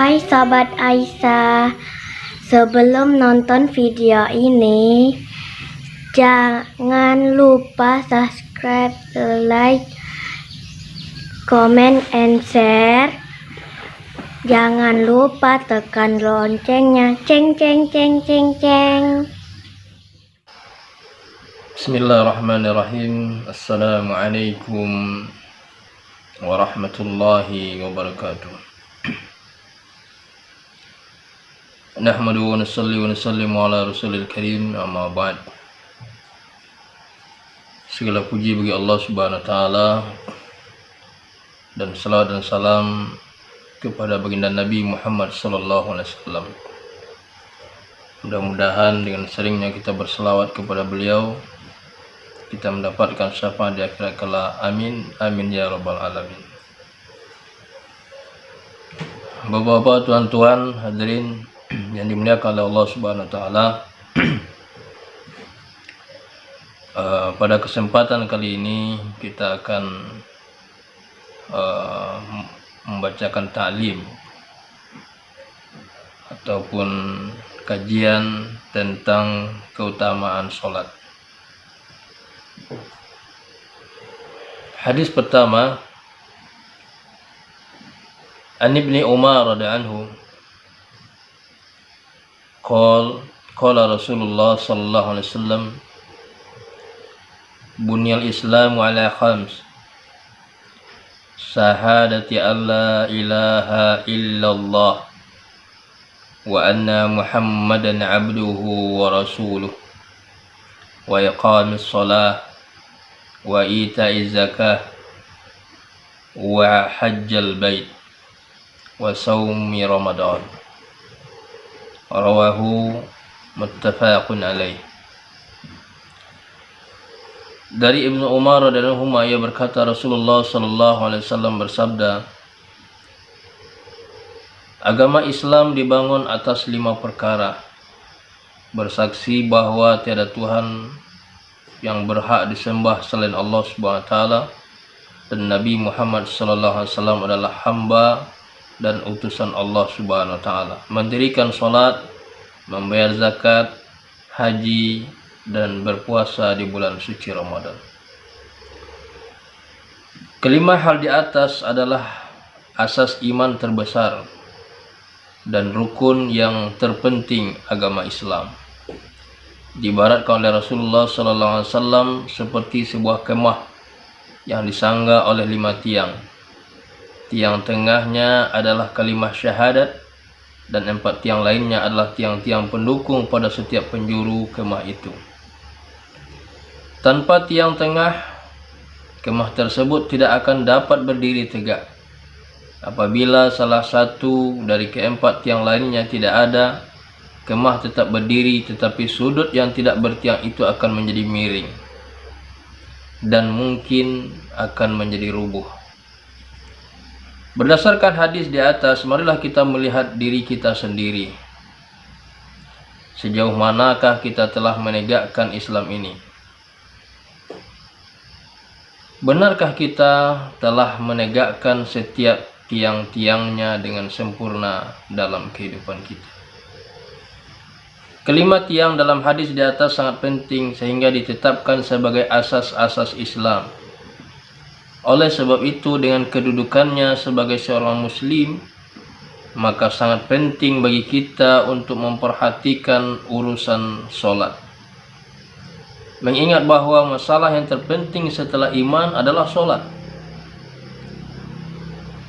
Hai Sobat Aisyah, sebelum nonton video ini, jangan lupa subscribe, like, comment, and share. Jangan lupa tekan loncengnya, ceng ceng ceng ceng ceng. Bismillahirrahmanirrahim. Assalamualaikum warahmatullahi wabarakatuh. Nahmadu wa nusalli wa nusallimu ala rasulil karim, amma ba'd. Segala puji bagi Allah subhanahu wa ta'ala, dan salawat dan salam kepada baginda Nabi Muhammad sallallahu alaihi wasallam. Mudah-mudahan dengan seringnya kita berselawat kepada beliau, kita mendapatkan syafaat di akhirat kelak. Amin, amin ya rabbal alamin. Bapak-bapak, tuan-tuan, hadirin yang dimuliakan oleh Allah subhanahu wa ta'ala, pada kesempatan kali ini kita akan membacakan ta'lim ataupun kajian tentang keutamaan sholat. Hadis pertama, An Ibni Umar radhiyallahu anhu qala Rasulullah sallallahu alaihi wasallam, bunyal islamu ala khams, syahadati alla ilaha illallah wa anna muhammadan abduhu wa rasuluh wa iqamis shalah wa ita'iz zakah wa hajjal bait wa saumi ramadan. Rawahu muttafaqun alaih. Dari Ibnu Umar radhiyallahu anhu, ia berkata, Rasulullah sallallahu alaihi wasallam bersabda, agama Islam dibangun atas 5 perkara: bersaksi bahwa tiada Tuhan yang berhak disembah selain Allah subhanahu wa ta'ala, dan Nabi Muhammad sallallahu alaihi wasallam adalah hamba dan utusan Allah subhanahu wa ta'ala, mendirikan sholat, membayar zakat, haji, dan berpuasa di bulan suci Ramadan. Kelima hal di atas adalah asas iman terbesar dan rukun yang terpenting agama Islam. Diibaratkan oleh Rasulullah sallallahu alaihi wasallam seperti sebuah kemah yang disangga oleh 5 tiang. Tiang tengahnya adalah kalimah syahadat, dan 4 tiang lainnya adalah tiang-tiang pendukung pada setiap penjuru kemah itu. Tanpa tiang tengah, kemah tersebut tidak akan dapat berdiri tegak. Apabila salah satu dari ke-4 tiang lainnya tidak ada, kemah tetap berdiri, tetapi sudut yang tidak bertiang itu akan menjadi miring dan mungkin akan menjadi rubuh. Berdasarkan hadis di atas, marilah kita melihat diri kita sendiri. Sejauh manakah kita telah menegakkan Islam ini? Benarkah kita telah menegakkan setiap tiang-tiangnya dengan sempurna dalam kehidupan kita? Kelima tiang dalam hadis di atas sangat penting sehingga ditetapkan sebagai asas-asas Islam. Oleh sebab itu, dengan kedudukannya sebagai seorang muslim, maka sangat penting bagi kita untuk memperhatikan urusan sholat. Mengingat bahwa masalah yang terpenting setelah iman adalah sholat.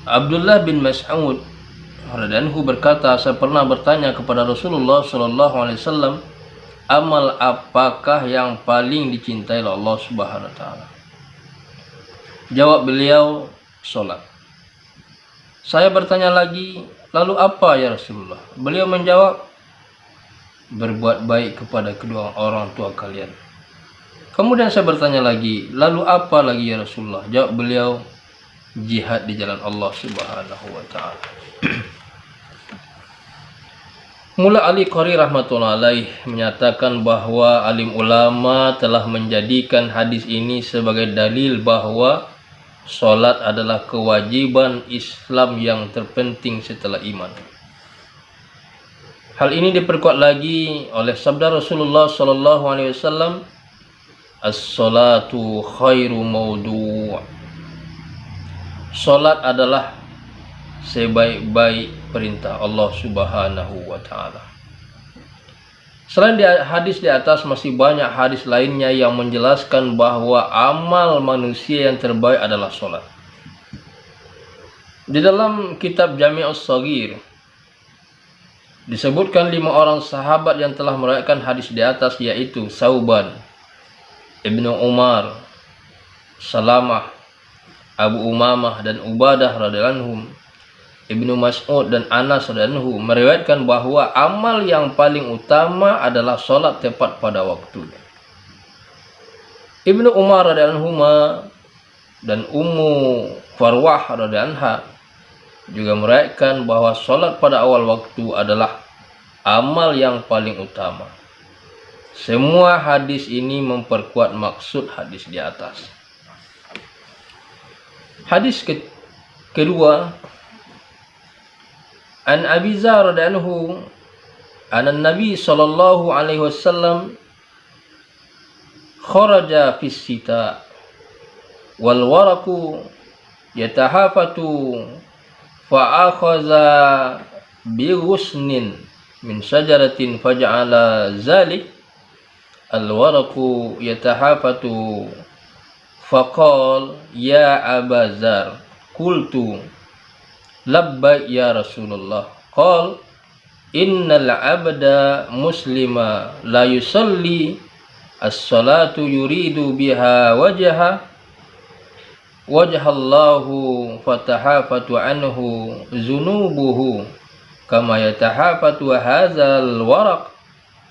Abdullah bin Mas'ud radhiyallahu berkata, saya pernah bertanya kepada Rasulullah sallallahu alaihi wasallam, amal apakah yang paling dicintai oleh Allah subhanahu wa ta'ala? Jawab beliau, sholat. Saya bertanya lagi, lalu apa ya Rasulullah? Beliau menjawab, berbuat baik kepada kedua orang tua kalian. Kemudian saya bertanya lagi, lalu apa lagi ya Rasulullah? Jawab beliau, jihad di jalan Allah subhanahu wa ta'ala. Mula Ali Qari rahmatullah alaih menyatakan bahwa alim ulama telah menjadikan hadis ini sebagai dalil bahwa sholat adalah kewajiban Islam yang terpenting setelah iman. Hal ini diperkuat lagi oleh sabda Rasulullah SAW, as-salatu khairu maudu'. Salat adalah sebaik-baik perintah Allah Subhanahu wa taala. Selain di hadis di atas, masih banyak hadis lainnya yang menjelaskan bahwa amal manusia yang terbaik adalah salat. Di dalam kitab Jami'us Shaghir disebutkan 5 orang sahabat yang telah meriwayatkan hadis di atas, yaitu Sauban, Ibnu Umar, Salamah, Abu Umamah dan Ubadah radhiyallahu anhum, Ibnu Mas'ud dan Anas radhiyallahu anhu meriwayatkan bahwa amal yang paling utama adalah salat tepat pada waktunya. Ibnu Umar radhiyallahu anhu dan Ummu Farwah radhiyallahu anha juga meriwayatkan bahwa salat pada awal waktu adalah amal yang paling utama. Semua hadis ini memperkuat maksud hadis di atas. Hadis kedua, An Abi Dzar radhiyallahu anhu, Nabi sallallahu alaihi wasallam kharaja fis sita wal waraqu yatahafatu fa akhadha bi ghusnin min syajaratin faj'ala zalik al waraqu yatahafatu faqal ya Aba Dzar qultu labbaik ya Rasulullah qal innal abda muslima la yusalli as-salatu yuridu biha wajhallahu fatahafatu anhu zunubuhu kama yatahafatu hadzal waraq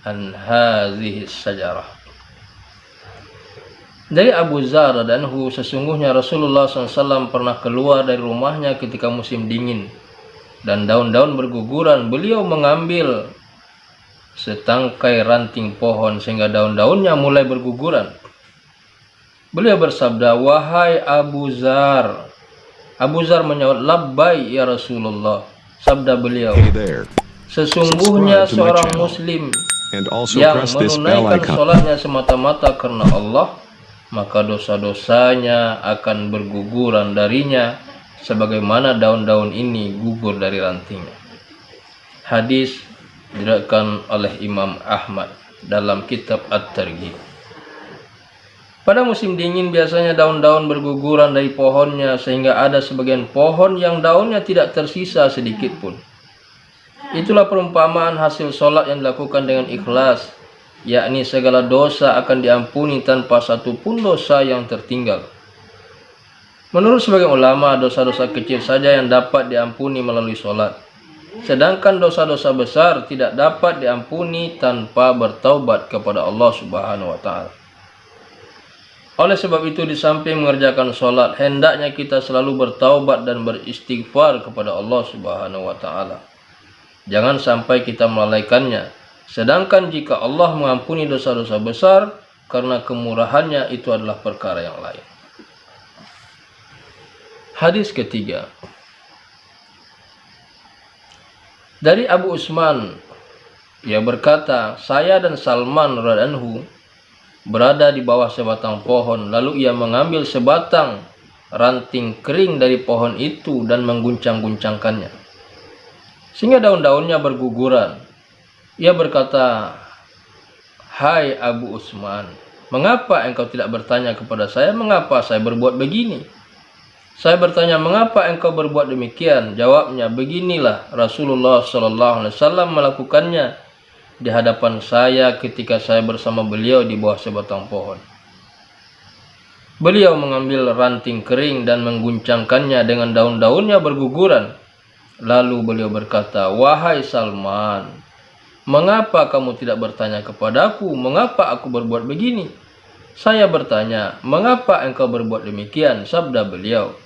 an hadhihi sajarah. Dari Abu Dzar radhiyallahu anhu, sesungguhnya Rasulullah SAW pernah keluar dari rumahnya ketika musim dingin dan daun-daun berguguran. Beliau mengambil setangkai ranting pohon sehingga daun-daunnya mulai berguguran. Beliau bersabda, wahai Abu Dzar. Abu Dzar menjawab, labbaik ya Rasulullah. Sabda beliau, sesungguhnya seorang muslim yang menunaikan sholatnya semata-mata karena Allah, maka dosa-dosanya akan berguguran darinya sebagaimana daun-daun ini gugur dari rantingnya. Hadis diriwayatkan oleh Imam Ahmad dalam kitab At-Targhib. Pada musim dingin biasanya daun-daun berguguran dari pohonnya sehingga ada sebagian pohon yang daunnya tidak tersisa sedikit pun. Itulah perumpamaan hasil sholat yang dilakukan dengan ikhlas, yakni segala dosa akan diampuni tanpa satu pun dosa yang tertinggal. Menurut sebagian ulama, dosa-dosa kecil saja yang dapat diampuni melalui sholat, sedangkan dosa-dosa besar tidak dapat diampuni tanpa bertaubat kepada Allah Subhanahu wa taala. Oleh sebab itu, di samping mengerjakan sholat, hendaknya kita selalu bertaubat dan beristighfar kepada Allah Subhanahu wa taala. Jangan sampai kita melalaikannya. Sedangkan jika Allah mengampuni dosa-dosa besar, karena kemurahannya itu adalah perkara yang lain. Hadis ketiga, dari Abu Utsman, ia berkata, saya dan Salman radhiyallahu anhu berada di bawah sebatang pohon, lalu ia mengambil sebatang ranting kering dari pohon itu dan mengguncang-guncangkannya sehingga daun-daunnya berguguran. Ia berkata, hai Abu Utsman, mengapa engkau tidak bertanya kepada saya mengapa saya berbuat begini? Saya bertanya, mengapa engkau berbuat demikian? Jawabnya, beginilah Rasulullah SAW melakukannya di hadapan saya ketika saya bersama beliau di bawah sebatang pohon. Beliau mengambil ranting kering dan mengguncangkannya dengan daun-daunnya berguguran. Lalu beliau berkata, wahai Salman, mengapa kamu tidak bertanya kepadaku mengapa aku berbuat begini? Saya bertanya, mengapa engkau berbuat demikian? Sabda beliau,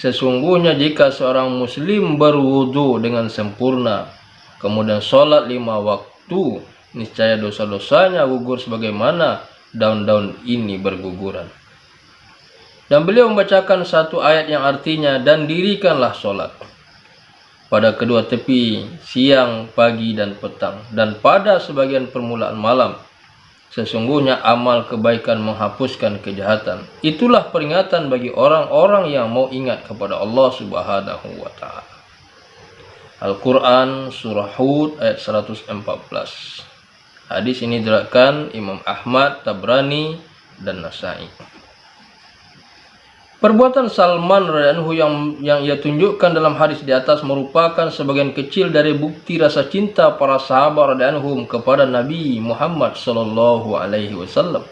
sesungguhnya jika seorang muslim berwudu dengan sempurna, kemudian sholat 5 waktu, niscaya dosa-dosanya gugur sebagaimana daun-daun ini berguguran. Dan beliau membacakan satu ayat yang artinya, dan dirikanlah sholat. pada kedua tepi siang, pagi, dan petang, dan pada sebagian permulaan malam. Sesungguhnya amal kebaikan menghapuskan kejahatan. Itulah peringatan bagi orang-orang yang mau ingat kepada Allah Subhanahu wa Ta'ala. Al-Quran Surah Hud ayat 114. Hadis ini diriwayatkan Imam Ahmad, Tabrani, dan Nasai. Perbuatan Salman radhiyallahu anhu yang ia tunjukkan dalam hadis di atas merupakan sebagian kecil dari bukti rasa cinta para sahabat radhiyallahu anhum kepada Nabi Muhammad sallallahu alaihi wasallam.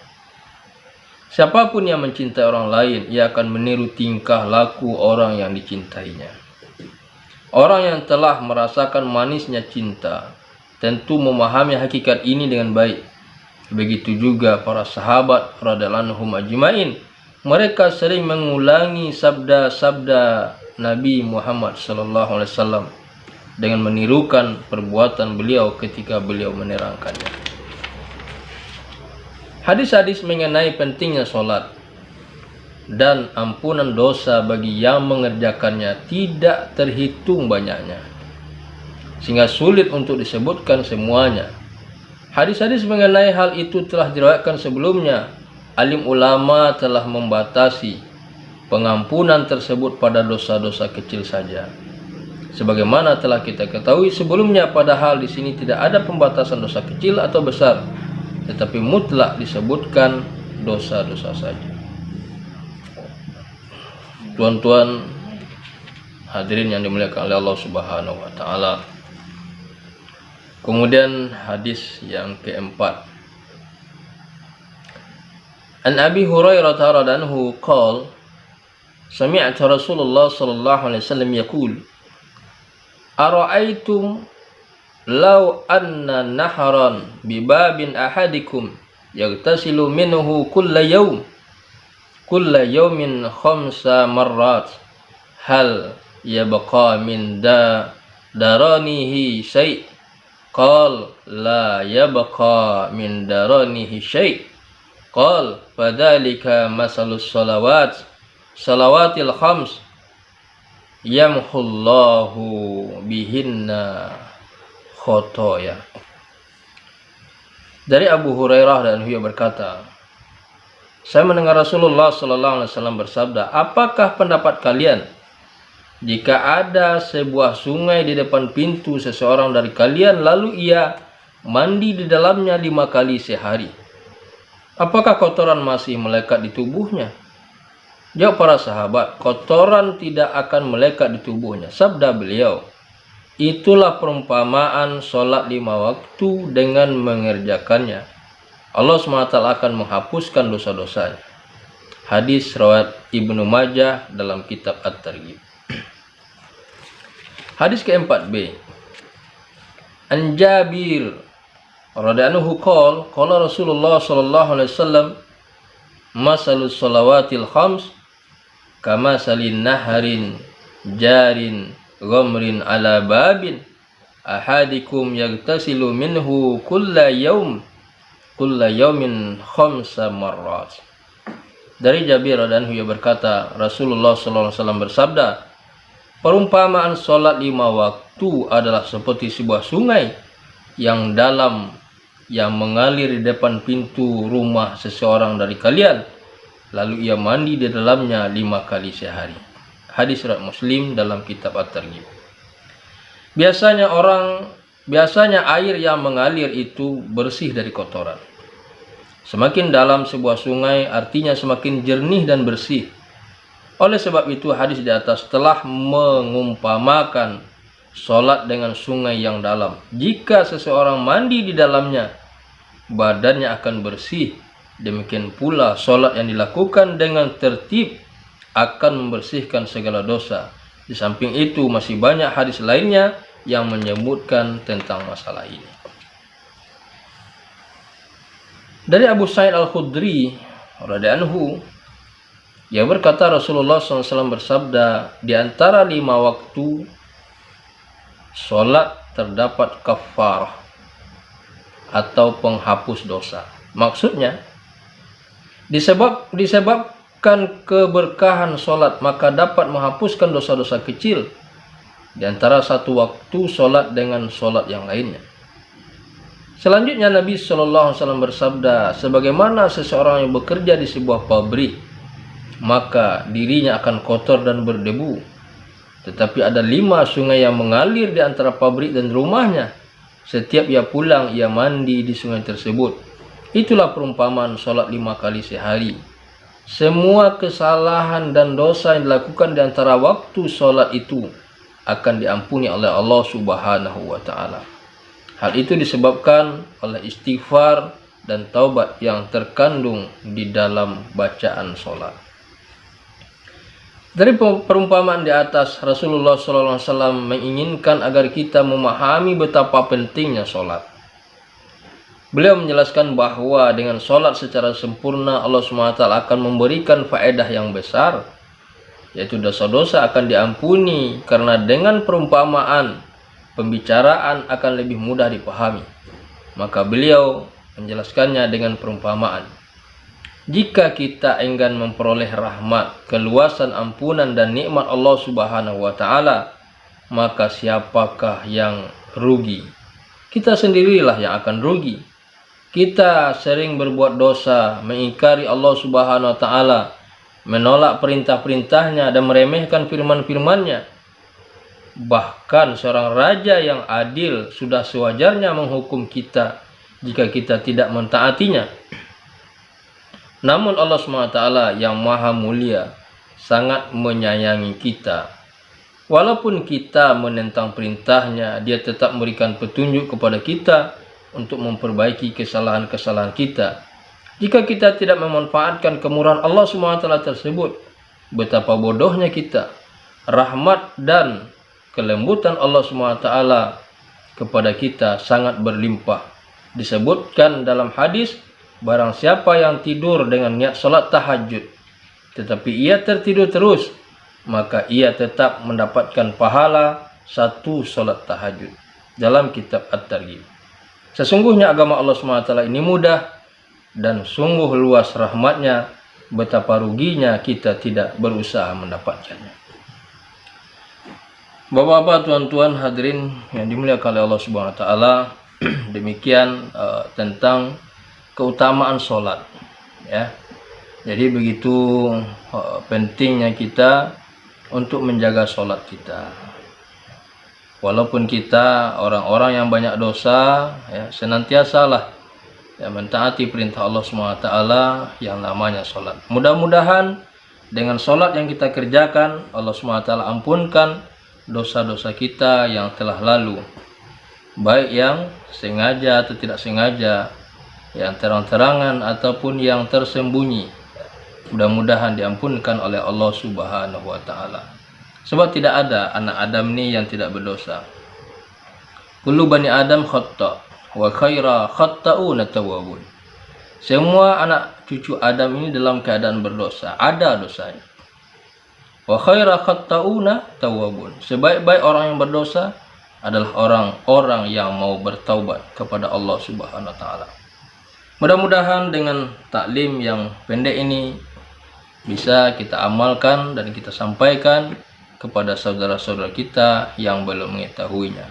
Siapapun yang mencintai orang lain, ia akan meniru tingkah laku orang yang dicintainya. Orang yang telah merasakan manisnya cinta tentu memahami hakikat ini dengan baik. Begitu juga para sahabat radhiyallahu anhum ajmain. Mereka sering mengulangi sabda-sabda Nabi Muhammad SAW dengan menirukan perbuatan beliau ketika beliau menerangkannya. Hadis-hadis mengenai pentingnya sholat dan ampunan dosa bagi yang mengerjakannya tidak terhitung banyaknya, sehingga sulit untuk disebutkan semuanya. Hadis-hadis mengenai hal itu telah diriwayatkan sebelumnya. Alim ulama telah membatasi pengampunan tersebut pada dosa-dosa kecil saja. Sebagaimana telah kita ketahui sebelumnya, padahal di sini tidak ada pembatasan dosa kecil atau besar, tetapi mutlak disebutkan dosa-dosa saja. Tuan-tuan hadirin yang dimuliakan oleh Allah Subhanahu wa Ta'ala. Kemudian hadis yang keempat. An Abi Hurairah radhiyallahu anhu qala sami'tu Rasulullah sallallahu alaihi wasallam yaqul ara'aytum law anna naharan bi babin ahadikum yaghtasilu minhu kulla yawmin khamsa marrat hal yabqa min daranihi syai' qala la yabqa min daranihi syai' qal fadzalika masalus salawatil khams yamhullahu bihinna khotoya. Dari Abu Hurairah dan beliau berkata, saya mendengar Rasulullah sallallahu alaihi wasallam bersabda, apakah pendapat kalian jika ada sebuah sungai di depan pintu seseorang dari kalian lalu ia mandi di dalamnya 5 kali sehari? Apakah kotoran masih melekat di tubuhnya? Jawab para sahabat, kotoran tidak akan melekat di tubuhnya. Sabda beliau, itulah perumpamaan sholat 5 waktu dengan mengerjakannya. Allah SWT akan menghapuskan dosa-dosanya. Hadis riwayat Ibnu Majah dalam kitab At-Targhib. Hadis keempat B. An Jabir radhiyallahu anhu qala Rasulullah sallallahu alaihi wasallam masalus salawatil khams kama salin naharin jarin ghamrin ala babin ahadikum yaghtasilu minhu kulla yawmin khamsa marrat. Dari Jabir radhiyallahu anhu berkata, Rasulullah sallallahu alaihi wasallam bersabda, perumpamaan salat 5 waktu adalah seperti sebuah sungai yang dalam yang mengalir di depan pintu rumah seseorang dari kalian, lalu ia mandi di dalamnya 5 kali sehari. Hadis riwayat Muslim dalam kitab At-Targhib. Biasanya air yang mengalir itu bersih dari kotoran. Semakin dalam sebuah sungai artinya semakin jernih dan bersih. Oleh sebab itu hadis di atas telah mengumpamakan sholat dengan sungai yang dalam. Jika seseorang mandi di dalamnya, badannya akan bersih. Demikian pula sholat yang dilakukan dengan tertib akan membersihkan segala dosa. Di samping itu masih banyak hadis lainnya yang menyebutkan tentang masalah ini. Dari Abu Sa'id Al-Khudri radhiyallahu anhu, ia berkata Rasulullah SAW bersabda, di antara 5 waktu sholat terdapat kafarah atau penghapus dosa. Maksudnya, disebabkan keberkahan sholat maka dapat menghapuskan dosa-dosa kecil di antara satu waktu sholat dengan sholat yang lainnya. Selanjutnya Nabi SAW bersabda, sebagaimana seseorang yang bekerja di sebuah pabrik, maka dirinya akan kotor dan berdebu. Tetapi ada 5 sungai yang mengalir di antara pabrik dan rumahnya. Setiap ia pulang, ia mandi di sungai tersebut. Itulah perumpamaan sholat 5 kali sehari. Semua kesalahan dan dosa yang dilakukan di antara waktu sholat itu akan diampuni oleh Allah Subhanahu wa Ta'ala. Hal itu disebabkan oleh istighfar dan taubat yang terkandung di dalam bacaan sholat. Dari perumpamaan di atas, Rasulullah SAW menginginkan agar kita memahami betapa pentingnya sholat. Beliau menjelaskan bahwa dengan sholat secara sempurna Allah SWT akan memberikan faedah yang besar, yaitu dosa-dosa akan diampuni karena dengan perumpamaan pembicaraan akan lebih mudah dipahami. Maka beliau menjelaskannya dengan perumpamaan. Jika kita enggan memperoleh rahmat, keluasan ampunan dan nikmat Allah Subhanahu wa Ta'ala, maka siapakah yang rugi? Kita sendirilah yang akan rugi. Kita sering berbuat dosa, mengingkari Allah Subhanahu wa Ta'ala, menolak perintah-perintahnya dan meremehkan firman-firman-Nya. Bahkan seorang raja yang adil sudah sewajarnya menghukum kita jika kita tidak mentaatinya. Namun Allah SWT yang maha mulia sangat menyayangi kita. Walaupun kita menentang perintahnya, dia tetap memberikan petunjuk kepada kita untuk memperbaiki kesalahan-kesalahan kita. Jika kita tidak memanfaatkan kemurahan Allah SWT tersebut, betapa bodohnya kita. Rahmat dan kelembutan Allah SWT kepada kita sangat berlimpah. Disebutkan dalam hadis, barang siapa yang tidur dengan niat sholat tahajud, tetapi ia tertidur terus, maka ia tetap mendapatkan pahala 1 sholat tahajud. Dalam kitab At-Targhib. Sesungguhnya agama Allah SWT ini mudah dan sungguh luas rahmatnya, betapa ruginya kita tidak berusaha mendapatkannya. Bapak-bapak, tuan-tuan, hadirin yang dimuliakan oleh Allah Subhanahu wa Ta'ala, demikian tentang keutamaan sholat, ya. Jadi begitu pentingnya kita untuk menjaga sholat kita. Walaupun kita orang-orang yang banyak dosa, ya, senantiasalah ya, mentaati perintah Allah SWT yang namanya sholat. Mudah-mudahan dengan sholat yang kita kerjakan, Allah SWT ampunkan dosa-dosa kita yang telah lalu, baik yang sengaja atau tidak sengaja, yang terang-terangan ataupun yang tersembunyi. Mudah-mudahan diampunkan oleh Allah Subhanahu wa Ta'ala. Sebab tidak ada anak Adam ini yang tidak berdosa. Kullu bani Adam khata' wa khaira khatta'una tawwabun. Semua anak cucu Adam ini dalam keadaan berdosa, ada dosanya. Wa khaira khatta'una tawwabun. Sebaik-baik orang yang berdosa adalah orang-orang yang mau bertaubat kepada Allah Subhanahu wa Ta'ala. Mudah-mudahan dengan taklim yang pendek ini bisa kita amalkan dan kita sampaikan kepada saudara-saudara kita yang belum mengetahuinya.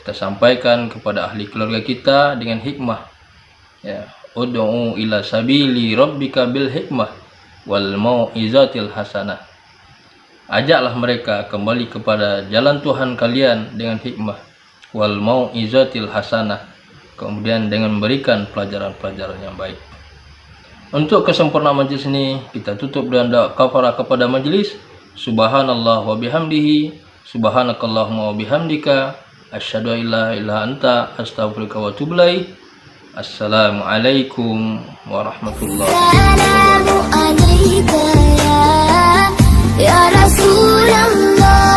Kita sampaikan kepada ahli keluarga kita dengan hikmah. Ya, ud'u ila sabili rabbika bil hikmah wal mau'izatil hasanah. Ajaklah mereka kembali kepada jalan Tuhan kalian dengan hikmah wal mau'izatil hasanah. Kemudian dengan memberikan pelajaran-pelajaran yang baik. Untuk kesempurnaan majlis ini, kita tutup dengan doa kafarah kepada majlis. Subhanallah wa bihamdihi, subhanakallahumma wa bihamdika, asyhadu an la ilaha anta, astaghfiruka wa atubu ilaik. Assalamualaikum warahmatullahi wabarakatuh. ya Rasulullah.